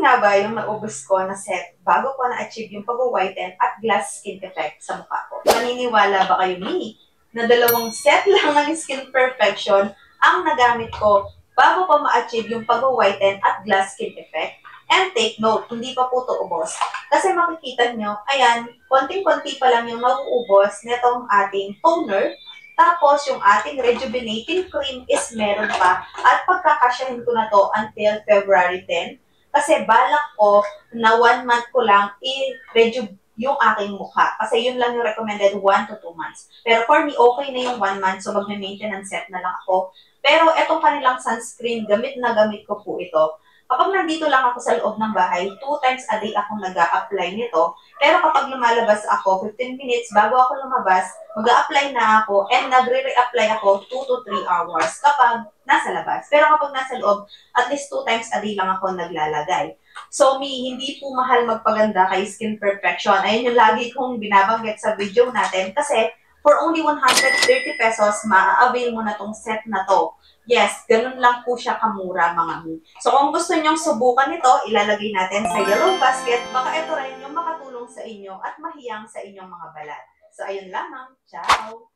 nga ba yung naubos ko na set bago ko na-achieve yung pag-whiten at glass skin effect sa mukha ko? Maniniwala ba kayo, Mi, na 2 set lang ng skin perfection ang nagamit ko bago ko ma-achieve yung pag-whiten at glass skin effect? And take note, hindi pa po ito ubos. Kasi makikita nyo, ayan, konting-konti pa lang yung mauubos nitong ating toner. Tapos, yung ating rejuvenating cream is meron pa. At pagkakasyahin ko na to until February 10. Kasi balak ko na 1 month ko lang i-rejuve yung aking mukha. Kasi yun lang yung recommended 1 to 2 months. Pero for me, okay na yung 1 month. So, mag-maintenance set na lang ako. Pero etong kanilang sunscreen, gamit na gamit ko po ito. Kapag nandito lang ako sa loob ng bahay, 2 times a day akong nag-a-apply nito. Pero kapag lumalabas ako, 15 minutes bago ako lumabas, mag-a-apply na ako and nagre-re-apply ako 2 to 3 hours kapag nasa labas. Pero kapag nasa loob, at least 2 times a day lang ako naglalagay. So, hindi po mahal magpaganda kay Skin Perfection. Ayun yung lagi kong binabanggit sa video natin kasi for only 130 pesos, ma-avail mo na tong set na to. Yes, ganun lang po siya kamura, mga mi. So, kung gusto nyong subukan ito, ilalagay natin sa yellow basket. Baka ito rin yung makatulong sa inyo at mahiyang sa inyong mga balat. So, ayun lamang. Ciao!